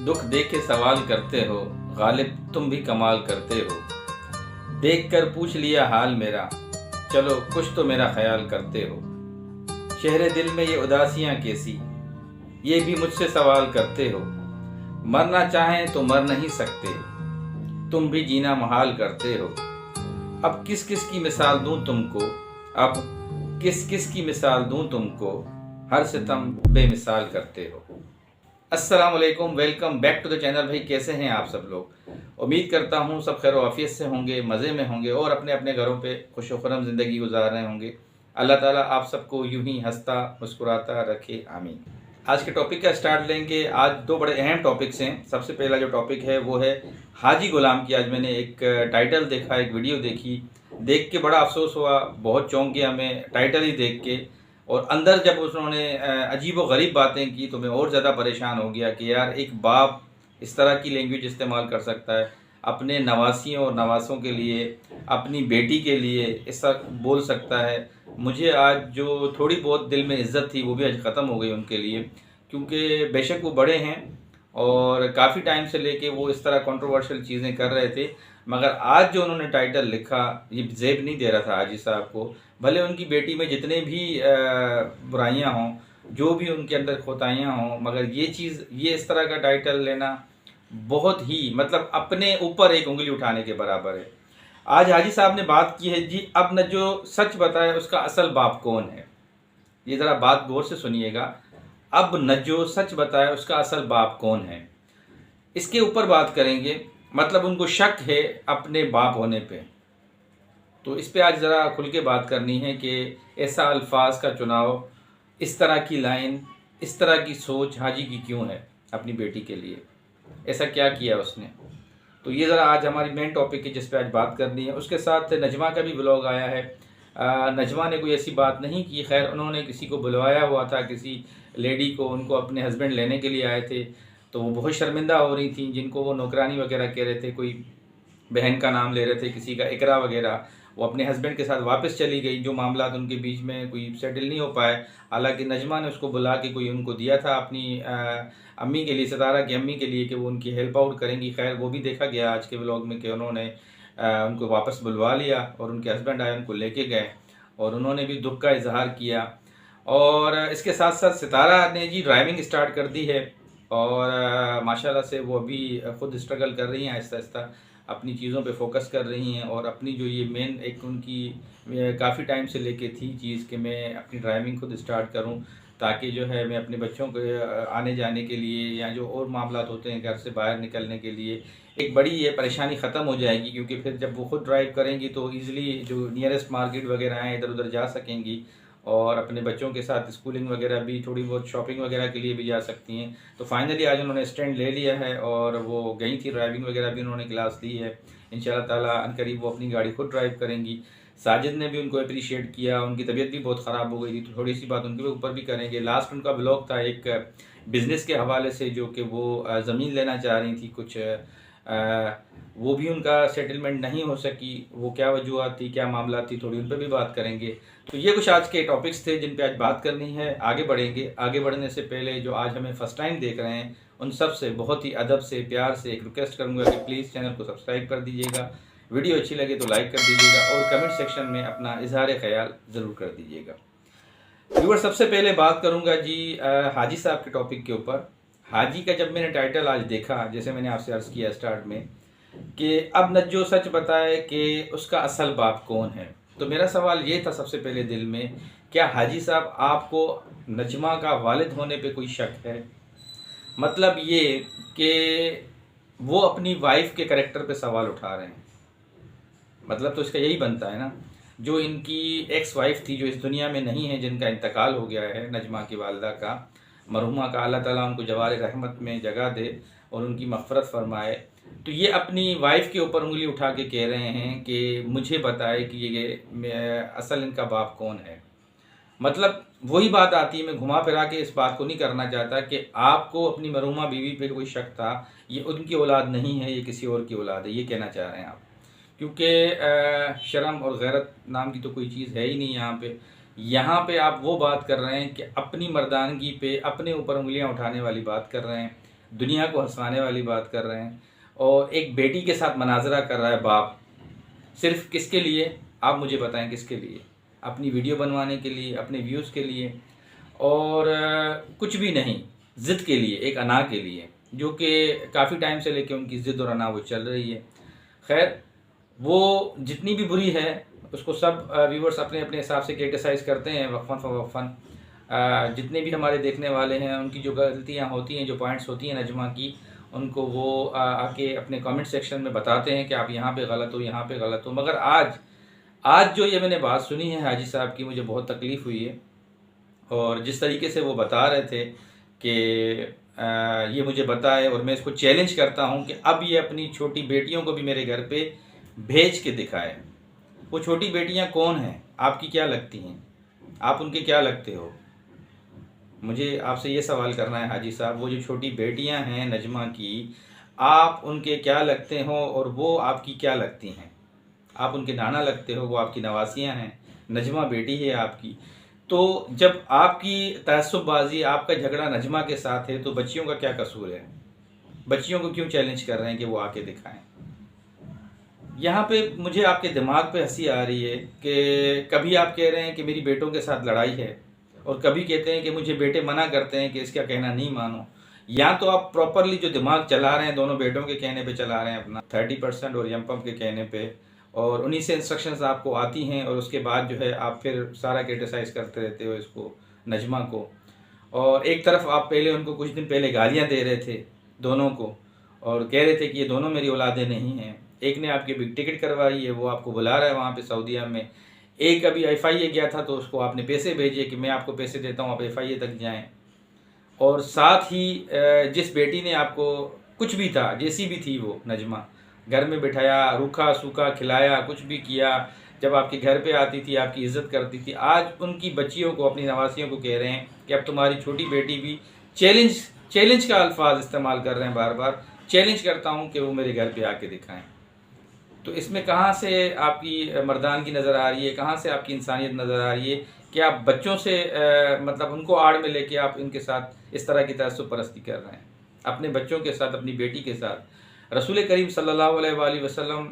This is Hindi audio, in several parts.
दुख देख के सवाल करते हो, गालिब तुम भी कमाल करते हो। देख कर पूछ लिया हाल मेरा, चलो कुछ तो मेरा ख्याल करते हो। शहरे दिल में ये उदासियां कैसी, ये भी मुझसे सवाल करते हो। मरना चाहें तो मर नहीं सकते, तुम भी जीना महाल करते हो। अब किस किस की मिसाल दूं तुमको, अब किस किस की मिसाल दूं तुमको, हर सितम बेमिसाल करते हो। अस्सलाम वालेकुम, welcome back to the channel. भाई कैसे हैं आप सब लोग? उम्मीद करता हूँ सब खैर आफियत से होंगे, मज़े में होंगे और अपने अपने घरों पे खुश खुरम ज़िंदगी गुजार रहे होंगे। अल्लाह ताला आप सबको यूं ही हंसता मुस्कुराता रखे, आमीन। आज के टॉपिक का स्टार्ट लेंगे। आज दो बड़े अहम टॉपिक्स हैं। सबसे पहला जो टॉपिक है वो है हाजी गुलाम की। आज मैंने एक टाइटल देखा, एक वीडियो देखी, देख के बड़ा अफसोस हुआ, बहुत चौंक गया मैं टाइटल ही देख के। और अंदर जब उन्होंने अजीब व गरीब बातें की तो मैं और ज़्यादा परेशान हो गया कि यार एक बाप इस तरह की लैंग्वेज इस्तेमाल कर सकता है अपने नवासियों और नवासों के लिए, अपनी बेटी के लिए ऐसा बोल सकता है। मुझे आज जो थोड़ी बहुत दिल में इज़्ज़त थी वो भी आज ख़त्म हो गई उनके लिए, क्योंकि बेशक वो बड़े हैं और काफ़ी टाइम से लेके वो इस तरह कंट्रोवर्शियल चीज़ें कर रहे थे, मगर आज जो उन्होंने टाइटल लिखा ये जेब नहीं दे रहा था हाजी साहब को। भले उनकी बेटी में जितने भी बुराइयां हों, जो भी उनके अंदर खोताइयां हों, मगर ये चीज़, ये इस तरह का टाइटल लेना बहुत ही मतलब अपने ऊपर एक उंगली उठाने के बराबर है। आज हाजी साहब ने बात की है जी, अब न जो सच बताए उसका असल बाप कौन है। ये ज़रा बात गौर से सुनिएगा। अब न जो सच बताए उसका असल बाप कौन है, इसके ऊपर बात करेंगे। मतलब उनको शक है अपने बाप होने पे, तो इस पे आज ज़रा खुल के बात करनी है कि ऐसा अल्फाज का चुनाव, इस तरह की लाइन, इस तरह की सोच हाजी की क्यों है अपनी बेटी के लिए, ऐसा क्या किया उसने। तो ये ज़रा आज हमारी मेन टॉपिक है जिस पे आज बात करनी है। उसके साथ नजमा का भी व्लॉग आया है। नजमा ने कोई ऐसी बात नहीं की, खैर उन्होंने किसी को बुलवाया हुआ था, किसी लेडी को, उनको अपने हस्बैंड लेने के लिए आए थे, तो वो बहुत शर्मिंदा हो रही थी, जिनको वो नौकरानी वगैरह कह रहे थे, कोई बहन का नाम ले रहे थे, किसी का इकरा वगैरह। वो अपने हस्बैंड के साथ वापस चली गई, जो मामला उनके बीच में कोई सेटल नहीं हो पाए। हालांकि नजमा ने उसको बुला के कोई उनको दिया था अपनी अम्मी के लिए, सितारा की अम्मी के लिए, कि वो उनकी हेल्प आउट करेंगी। खैर वो भी देखा गया आज के व्लॉग में कि उन्होंने उनको वापस बुलवा लिया और उनके हस्बैंड आए, उनको लेके गए और उन्होंने भी दुख का इजहार किया। और इसके साथ साथ सितारा ने जी ड्राइविंग स्टार्ट कर दी है और माशाल्लाह से वो अभी ख़ुद स्ट्रगल कर रही हैं, आहिस्ता आहिस्ता अपनी चीज़ों पे फोकस कर रही हैं। और अपनी जो ये मेन एक उनकी काफ़ी टाइम से लेके थी चीज़ कि मैं अपनी ड्राइविंग खुद स्टार्ट करूं, ताकि जो है मैं अपने बच्चों के आने जाने के लिए या जो और मामलात होते हैं घर से बाहर निकलने के लिए एक बड़ी ये परेशानी ख़त्म हो जाएगी। क्योंकि फिर जब वो खुद ड्राइव करेंगी तो ईज़िली जो नियरेस्ट मार्केट वगैरह हैं इधर उधर जा सकेंगी और अपने बच्चों के साथ स्कूलिंग वगैरह भी, थोड़ी बहुत शॉपिंग वगैरह के लिए भी जा सकती हैं। तो फाइनली आज उन्होंने स्टैंड ले लिया है और वो गई थी, ड्राइविंग वगैरह भी उन्होंने क्लास ली है। इंशाल्लाह ताला अनकरीब वो अपनी गाड़ी खुद ड्राइव करेंगी। साजिद ने भी उनको अप्रिशिएट किया, उनकी तबीयत भी बहुत ख़राब हो गई थी, तो थोड़ी सी बात उनके ऊपर भी करेंगे। लास्ट उनका ब्लॉग था एक बिज़नेस के हवाले से, जो कि वो ज़मीन लेना चाह रही थी कुछ, वो भी उनका सेटलमेंट नहीं हो सकी। वो क्या वजूहत थी, क्या मामला थी, थोड़ी उन पर भी बात करेंगे। तो ये कुछ आज के टॉपिक्स थे जिन पे आज बात करनी है। आगे बढ़ेंगे। आगे बढ़ने से पहले जो आज हमें फर्स्ट टाइम देख रहे हैं उन सब से बहुत ही अदब से, प्यार से एक रिक्वेस्ट करूंगा कि प्लीज़ चैनल को सब्सक्राइब कर दीजिएगा, वीडियो अच्छी लगे तो लाइक कर दीजिएगा और कमेंट सेक्शन में अपना इजहार ख्याल ज़रूर कर दीजिएगा। व्यूअर, सबसे पहले बात करूंगा जी हाजी साहब के टॉपिक के ऊपर। हाजी का जब मैंने टाइटल आज देखा, जैसे मैंने आपसे अर्ज़ किया स्टार्ट में कि अब न जो सच बताए कि उसका असल बाप कौन है, तो मेरा सवाल ये था सबसे पहले दिल में, क्या हाजी साहब आपको नजमा का वालिद होने पे कोई शक है? मतलब ये कि वो अपनी वाइफ के करेक्टर पे सवाल उठा रहे हैं, मतलब तो इसका यही बनता है ना। जो इनकी एक्स वाइफ थी, जो इस दुनिया में नहीं है, जिनका इंतकाल हो गया है, नजमा की वालदा का, मरहुमा का, अल्लाह ताला उनको जवार रहमत में जगह दे और उनकी मग़फ़रत फरमाए। तो ये अपनी वाइफ के ऊपर उंगली उठा के कह रहे हैं कि मुझे बताए कि ये असल इनका बाप कौन है। मतलब वही बात आती है, मैं घुमा फिरा के इस बात को नहीं करना चाहता कि आपको अपनी मरहुमा बीवी पे कोई शक था, ये उनकी औलाद नहीं है, ये किसी और की औलाद है, ये कहना चाह रहे हैं आप। क्योंकि शर्म और गैरत नाम की तो कोई चीज़ है ही नहीं यहाँ पे। यहाँ पे आप वो बात कर रहे हैं कि अपनी मर्दानगी पे अपने ऊपर उंगलियाँ उठाने वाली बात कर रहे हैं। दुनिया को हंसाने वाली बात कर रहे हैं, और एक बेटी के साथ मनाजरा कर रहा है बाप। सिर्फ किसके लिए, आप मुझे बताएं किसके लिए? अपनी वीडियो बनवाने के लिए, अपने व्यूज़ के लिए, और कुछ भी नहीं, ज़िद के लिए, एक अना के लिए, जो कि काफ़ी टाइम से लेके उनकी ज़िद और अना वो चल रही है। खैर, वो जितनी भी बुरी है उसको सब व्यूवर्स अपने अपने हिसाब से क्रिटिसाइज़ करते हैं वक्फन फ़वक्फन। जितने भी हमारे देखने वाले हैं उनकी जो गलतियाँ होती हैं, जो पॉइंट्स होती हैं नजमा की, उनको वो आके अपने कमेंट सेक्शन में बताते हैं कि आप यहाँ पे गलत हो, यहाँ पे गलत हो। मगर आज जो ये मैंने बात सुनी है हाजी साहब की, मुझे बहुत तकलीफ़ हुई है। और जिस तरीके से वो बता रहे थे कि ये मुझे बताए, और मैं इसको चैलेंज करता हूँ कि अब ये अपनी छोटी बेटियों को भी मेरे घर पे भेज के दिखाए। वो छोटी बेटियाँ कौन हैं, आपकी क्या लगती हैं, आप उनके क्या लगते हो? मुझे आपसे ये सवाल करना है हाजी साहब, वो जो छोटी बेटियाँ हैं नजमा की, आप उनके क्या लगते हो और वो आपकी क्या लगती हैं? आप उनके नाना लगते हो, वो आपकी नवासियाँ हैं, नजमा बेटी है आपकी। तो जब आपकी तअस्सुबबाज़ी, आपका झगड़ा नजमा के साथ है, तो बच्चियों का क्या कसूर है? बच्चियों को क्यों चैलेंज कर रहे हैं कि वो आके दिखाएं? यहाँ पे मुझे आपके दिमाग पे हंसी आ रही है कि कभी आप कह रहे हैं कि मेरी बेटों के साथ लड़ाई है, और कभी कहते हैं कि मुझे बेटे मना करते हैं कि इसका कहना नहीं मानो। या तो आप प्रॉपरली जो दिमाग चला रहे हैं दोनों बेटों के कहने पे चला रहे हैं अपना 30% और यम पम्प के कहने पे, और उन्हीं से इंस्ट्रक्शंस आपको आती हैं, और उसके बाद जो है आप फिर सारा क्रिटिसाइज़ करते रहते हो इसको, नजमा को। और एक तरफ आप पहले उनको कुछ दिन पहले गालियाँ दे रहे थे दोनों को, और कह रहे थे कि ये दोनों मेरी औलादें नहीं हैं। एक ने आपकी बिग टिकट करवाई है, वो आपको बुला रहा है वहाँ पे सऊदीया में। एक अभी FIA गया था, तो उसको आपने पैसे भेजे कि मैं आपको पैसे देता हूँ, आप FIA तक जाएं। और साथ ही जिस बेटी ने आपको कुछ भी था, जैसी भी थी वो नजमा, घर में बिठाया, रूखा सूखा खिलाया, कुछ भी किया, जब आपके घर पे आती थी आपकी इज़्ज़त करती थी, आज उनकी बच्चियों को, अपनी नवासियों को कह रहे हैं कि अब तुम्हारी छोटी बेटी भी चैलेंज का अल्फाज इस्तेमाल कर रहे हैं, बार बार चैलेंज करता हूँ कि वो मेरे घर पे आके दिखाएं। तो इसमें कहाँ से आपकी मर्दान की नज़र आ रही है, कहाँ से आपकी इंसानियत नज़र आ रही है कि आप बच्चों से मतलब उनको आड़ में लेके आप इनके साथ इस तरह की तअस्सुब परस्ती कर रहे हैं, अपने बच्चों के साथ, अपनी बेटी के साथ। रसूल करीम सल्लल्लाहु अलैहि वसल्लम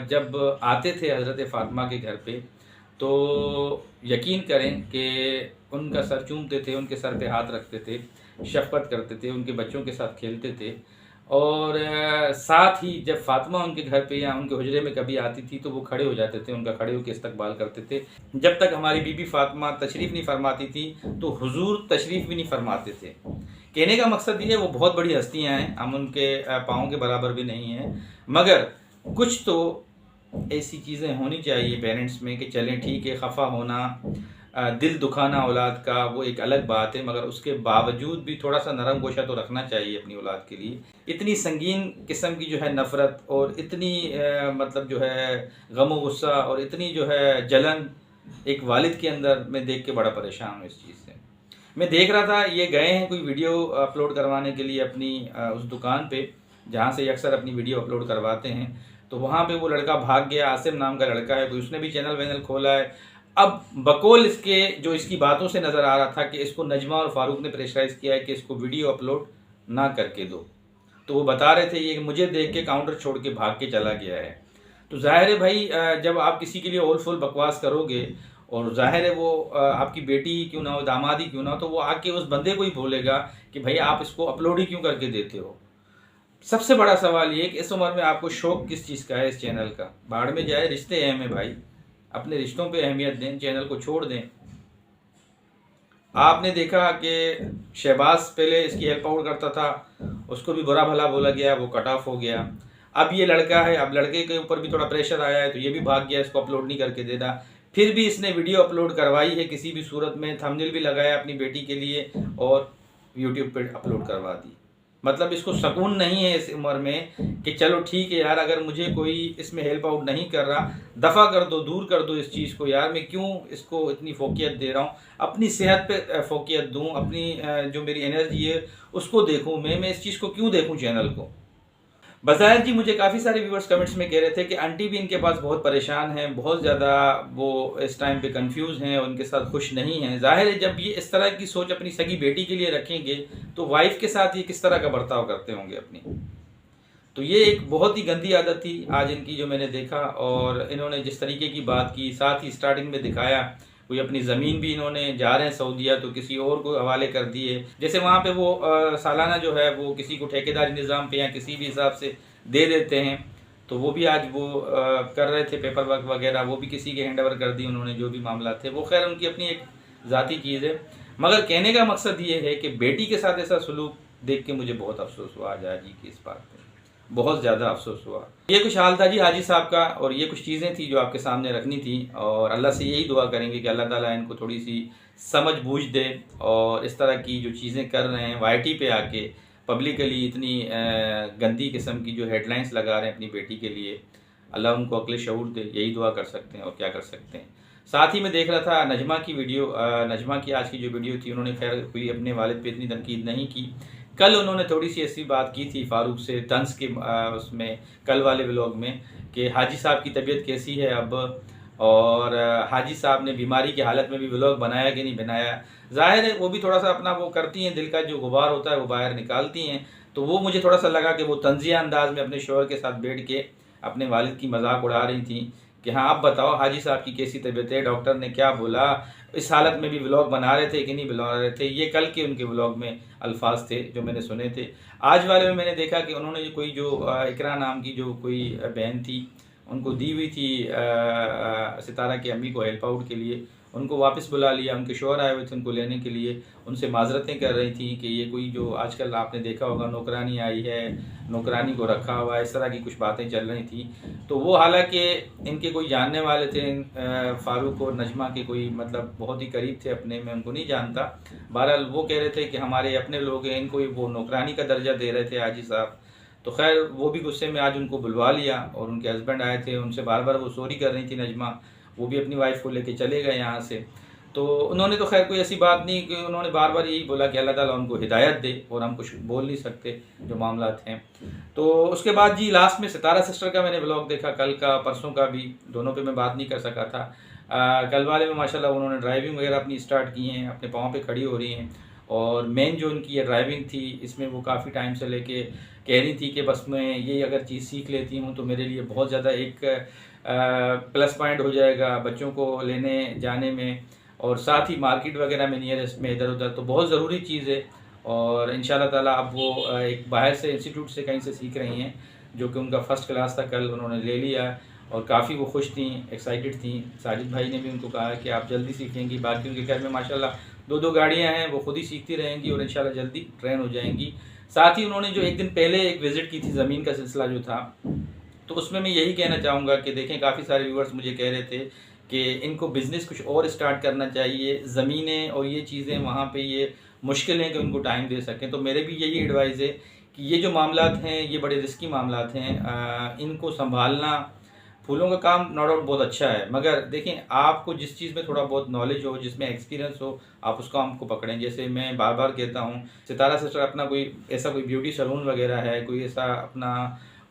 जब आते थे हज़रत फ़ातिमा के घर पे, तो यकीन करें कि उनका सर चूमते थे, उनके सर पे हाथ रखते थे, शफ़क़त करते थे, उनके बच्चों के साथ खेलते थे। और साथ ही जब फ़ातिमा उनके घर पे या उनके हुजरे में कभी आती थी, तो वो खड़े हो जाते थे, उनका खड़े होकर इस्तकबाल करते थे। जब तक हमारी बीबी फ़ातिमा तशरीफ़ नहीं फरमाती थी, तो हुजूर तशरीफ़ भी नहीं फरमाते थे। कहने का मकसद ये है, वो बहुत बड़ी हस्तियाँ हैं, हम उनके पाँव के बराबर भी नहीं हैं, मगर कुछ तो ऐसी चीज़ें होनी चाहिए पेरेंट्स में कि चलें ठीक है, खफा होना, दिल दुखाना औलाद का वो एक अलग बात है, मगर उसके बावजूद भी थोड़ा सा नरम गोशा तो रखना चाहिए अपनी औलाद के लिए। इतनी संगीन किस्म की जो है नफ़रत, और इतनी मतलब जो है गम गुस्सा, और इतनी जो है जलन एक वालिद के अंदर मैं देख के बड़ा परेशान हूँ इस चीज़ से। मैं देख रहा था, ये गए हैं कोई वीडियो अपलोड करवाने के लिए अपनी उस दुकान पे जहाँ से अक्सर अपनी वीडियो अपलोड करवाते हैं, तो वहाँ पे वो लड़का भाग गया, आसिम नाम का लड़का है, कोई उसने भी चैनल वैनल खोला है। अब बकौल इसके, जो इसकी बातों से नज़र आ रहा था कि इसको नजमा और फारूक ने प्रेशराइज़ किया है कि इसको वीडियो अपलोड ना करके दो, तो वो बता रहे थे ये मुझे देख के काउंटर छोड़ के भाग के चला गया है। तो जाहिर है भाई, जब आप किसी के लिए ओल फुल बकवास करोगे, और जाहिर है वो आपकी बेटी क्यों ना हो, दामादी क्यों ना हो, तो वो आके उस बंदे को ही बोलेगा कि भाई आप इसको अपलोड ही क्यों करके देते हो। सबसे बड़ा सवाल ये कि इस उम्र में आपको शौक किस चीज़ का है इस चैनल का? बाढ़ में जाए, रिश्ते अहम है भाई, अपने रिश्तों पे अहमियत दें, चैनल को छोड़ दें। आपने देखा कि शहबाज पहले इसकी हेल्प आउट करता था, उसको भी बुरा भला बोला गया, वो कट ऑफ हो गया। अब ये लड़का है, अब लड़के के ऊपर भी थोड़ा प्रेशर आया है, तो ये भी भाग गया, इसको अपलोड नहीं करके देना। फिर भी इसने वीडियो अपलोड करवाई है किसी भी सूरत में, थंबनेल भी लगाया अपनी बेटी के लिए, और यूट्यूब पे अपलोड करवा दी। मतलब इसको सुकून नहीं है इस उम्र में कि चलो ठीक है यार, अगर मुझे कोई इसमें हेल्प आउट नहीं कर रहा, दफ़ा कर दो, दूर कर दो इस चीज़ को यार, मैं क्यों इसको इतनी फोकियत दे रहा हूँ? अपनी सेहत पे फोकियत दूँ, अपनी जो मेरी एनर्जी है उसको देखूँ, मैं इस चीज़ को क्यों देखूँ चैनल को? बज़ाहिर जी मुझे काफ़ी सारे व्यूअर्स कमेंट्स में कह रहे थे कि आंटी भी इनके पास बहुत परेशान हैं, बहुत ज़्यादा वो इस टाइम पे कंफ्यूज हैं, उनके साथ खुश नहीं हैं। ज़ाहिर है जब ये इस तरह की सोच अपनी सगी बेटी के लिए रखेंगे तो वाइफ के साथ ये किस तरह का बर्ताव करते होंगे अपनी। तो ये एक बहुत ही गंदी आदत थी आज इनकी जो मैंने देखा, और इन्होंने जिस तरीके की बात की, साथ ही स्टार्टिंग में दिखाया कोई अपनी ज़मीन भी इन्होंने जा रहे हैं सऊदीया तो किसी और को हवाले कर दिए, जैसे वहाँ पे वो सालाना जो है वो किसी को ठेकेदारी निज़ाम पे या किसी भी हिसाब से दे देते हैं, तो वो भी आज वो कर रहे थे पेपर वर्क वगैरह, वो भी किसी के हैंड ओवर कर दी उन्होंने जो भी मामला थे। वो खैर उनकी अपनी एक ज़ाती चीज़ है, मगर कहने का मकसद ये है कि बेटी के साथ ऐसा सलूक देख के मुझे बहुत अफसोस हुआ आज हाजी की इस बात पर, बहुत ज़्यादा अफसोस हुआ। ये कुछ हाल था जी हाजी साहब का, और ये कुछ चीज़ें थी जो आपके सामने रखनी थी, और अल्लाह से यही दुआ करेंगे कि अल्लाह ताला इनको थोड़ी सी समझ बूझ दे, और इस तरह की जो चीज़ें कर रहे हैं वाईटी पे आके पब्लिकली इतनी गंदी किस्म की जो हेडलाइंस लगा रहे हैं अपनी बेटी के लिए, अल्लाह उनको अक्ल शऊर दे, यही दुआ कर सकते हैं और क्या कर सकते हैं। साथ ही मैं देख रहा था नजमा की वीडियो, नजमा की आज की जो वीडियो थी, उन्होंने खैर कोई अपने वालिद पे इतनी तनकीद नहीं की। कल उन्होंने थोड़ी सी ऐसी बात की थी फारूक से तंज के उसमें कल वाले व्लॉग में कि हाजी साहब की तबीयत कैसी है अब, और हाजी साहब ने बीमारी की हालत में भी व्लॉग बनाया कि नहीं बनाया। ज़ाहिर है वो भी थोड़ा सा अपना वो करती हैं, दिल का जो गुबार होता है वो बाहर निकालती हैं, तो वो मुझे थोड़ा सा लगा कि वो तंजिया अंदाज में अपने शोहर के साथ बैठ के अपने वालिद की मजाक उड़ा रही थी कि हाँ आप बताओ हाजी साहब की कैसी तबीयत है, डॉक्टर ने क्या बोला, इस हालत में भी व्लॉग बना रहे थे कि नहीं बना रहे थे। ये कल के उनके व्लॉग में अल्फाज थे जो मैंने सुने थे। आज वाले में मैंने देखा कि उन्होंने कोई जो इकरा नाम की जो कोई बहन थी उनको दी हुई थी सितारा की अम्मी को हेल्प आउट के लिए, उनको वापस बुला लिया, उनके शोहर आए हुए थे उनको लेने के लिए, उनसे माजरतें कर रही थी कि ये कोई जो आजकल आपने देखा होगा नौकरानी आई है, नौकरानी को रखा हुआ है, इस तरह की कुछ बातें चल रही थी। तो वो हालांकि इनके कोई जानने वाले थे, फारूक और नजमा के कोई मतलब बहुत ही करीब थे अपने, मैं उनको नहीं जानता। बहरहाल वो कह रहे थे कि हमारे अपने लोग हैं, इनको वो नौकरानी का दर्जा दे रहे थे हाजी साहब। तो खैर वो भी गुस्से में आज उनको बुलवा लिया, और उनके हस्बैंड आए थे, उनसे बार बार वो सॉरी कर रही थी नजमा, वो भी अपनी वाइफ को लेके चले गए यहाँ से। तो उन्होंने तो खैर कोई ऐसी बात नहीं कि उन्होंने बार बार यही बोला कि अल्लाह ताला उनको हिदायत दे, और हम कुछ बोल नहीं सकते जो मामला हैं। तो उसके बाद जी लास्ट में सितारा सिस्टर का मैंने व्लॉग देखा, कल का परसों का भी, दोनों पे मैं बात नहीं कर सका था। कल वाले में माशाल्लाह उन्होंने ड्राइविंग वगैरह अपनी स्टार्ट की हैं, अपने पाँव पे खड़ी हो रही हैं, और मेन जो उनकी ये ड्राइविंग थी इसमें वो काफ़ी टाइम से लेके कह रही थी कि बस मैं ये अगर चीज़ सीख लेती हूँ तो मेरे लिए बहुत ज़्यादा एक प्लस पॉइंट हो जाएगा बच्चों को लेने जाने में, और साथ ही मार्केट वगैरह में नियरेस्ट में इधर उधर, तो बहुत ज़रूरी चीज़ है। और इंशाल्लाह ताला अब वो एक बाहर से इंस्टीट्यूट से कहीं से सीख रही हैं, जो कि उनका फ़र्स्ट क्लास था, कल उन्होंने ले लिया, और काफ़ी वो खुश थी, एक्साइटेड थी। साजिद भाई ने भी उनको कहा कि आप जल्दी सीखेंगी, बाकी उनके घर में माशाल्लाह दो गाड़ियाँ हैं, वो खुद ही सीखती रहेंगी और इंशाल्लाह जल्दी ट्रेन हो जाएंगी। साथ ही उन्होंने जो एक दिन पहले एक विज़िट की थी ज़मीन का सिलसिला जो था, तो उसमें मैं यही कहना चाहूँगा कि देखें काफ़ी सारे व्यूअर्स मुझे कह रहे थे कि इनको बिज़नेस कुछ और स्टार्ट करना चाहिए, ज़मीनें और ये चीज़ें वहाँ पे ये मुश्किल है कि उनको टाइम दे सकें। तो मेरे भी यही एडवाइस है कि ये जो मामलात हैं ये बड़े रिस्की मामलात हैं, इनको संभालना। फूलों का काम नो डाउट बहुत अच्छा है, मगर देखें आपको जिस चीज़ में थोड़ा बहुत नॉलेज हो, जिसमें एक्सपीरियंस हो, आप उस काम को पकड़ें। जैसे मैं बार बार कहता हूँ, सितारा सिस्टर अपना कोई ऐसा कोई ब्यूटी सैलून वगैरह है, कोई ऐसा अपना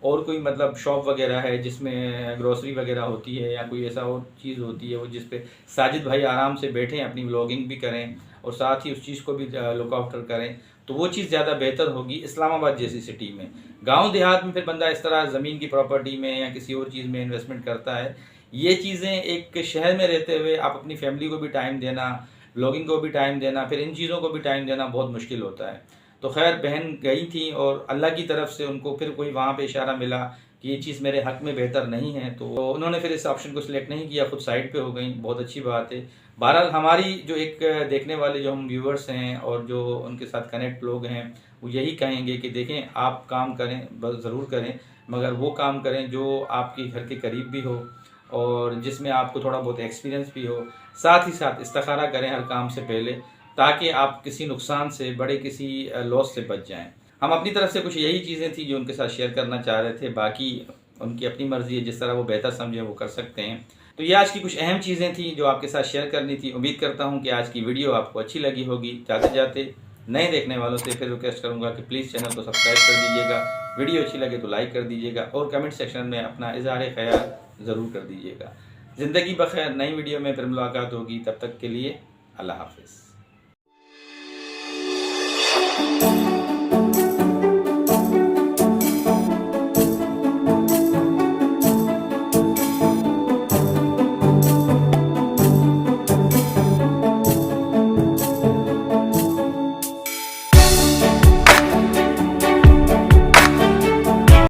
और कोई मतलब शॉप वगैरह है जिसमें ग्रोसरी वगैरह होती है, या कोई ऐसा और चीज़ होती है वो जिस पे साजिद भाई आराम से बैठें, अपनी व्लॉगिंग भी करें और साथ ही उस चीज़ को भी लुक आफ्टर करें, तो वो चीज़ ज़्यादा बेहतर होगी इस्लामाबाद जैसी सिटी में। गांव देहात में फिर बंदा इस तरह ज़मीन की प्रॉपर्टी में या किसी और चीज़ में इन्वेस्टमेंट करता है। ये चीज़ें एक शहर में रहते हुए आप अपनी फैमिली को भी टाइम देना, व्लॉगिंग को भी टाइम देना, फिर इन चीज़ों को भी टाइम देना बहुत मुश्किल होता है। तो खैर बहन गई थी और अल्लाह की तरफ से उनको फिर कोई वहाँ पे इशारा मिला कि ये चीज़ मेरे हक़ में बेहतर नहीं है, तो उन्होंने फिर इस ऑप्शन को सिलेक्ट नहीं किया, खुद साइड पे हो गई। बहुत अच्छी बात है। बहरहाल हमारी जो एक देखने वाले जो हम व्यूअर्स हैं और जो उनके साथ कनेक्ट लोग हैं वो यही कहेंगे कि देखें आप काम करें, बस ज़रूर करें, मगर वो काम करें जो आपके घर के करीब भी हो और जिसमें आपको थोड़ा बहुत एक्सपीरियंस भी हो। साथ ही साथ इस्तिखारा करें हर काम से पहले, ताकि आप किसी नुकसान से, बड़े किसी लॉस से बच जाएं। हम अपनी तरफ से कुछ यही चीज़ें थी जो उनके साथ शेयर करना चाह रहे थे, बाकी उनकी अपनी मर्ज़ी है, जिस तरह वो बेहतर समझें वो कर सकते हैं। तो ये आज की कुछ अहम चीज़ें थी जो आपके साथ शेयर करनी थी। उम्मीद करता हूँ कि आज की वीडियो आपको अच्छी लगी होगी। जाते जाते नए देखने वालों से फिर रिक्वेस्ट करूंगा कि प्लीज़ चैनल को सब्सक्राइब कर दीजिएगा, वीडियो अच्छी लगे तो लाइक कर दीजिएगा और कमेंट सेक्शन में अपना इज़हार ख्याल ज़रूर कर दीजिएगा। ज़िंदगी बखैर, नई वीडियो में फिर मुलाकात होगी, तब तक के लिए अल्लाह हाफ़िज़।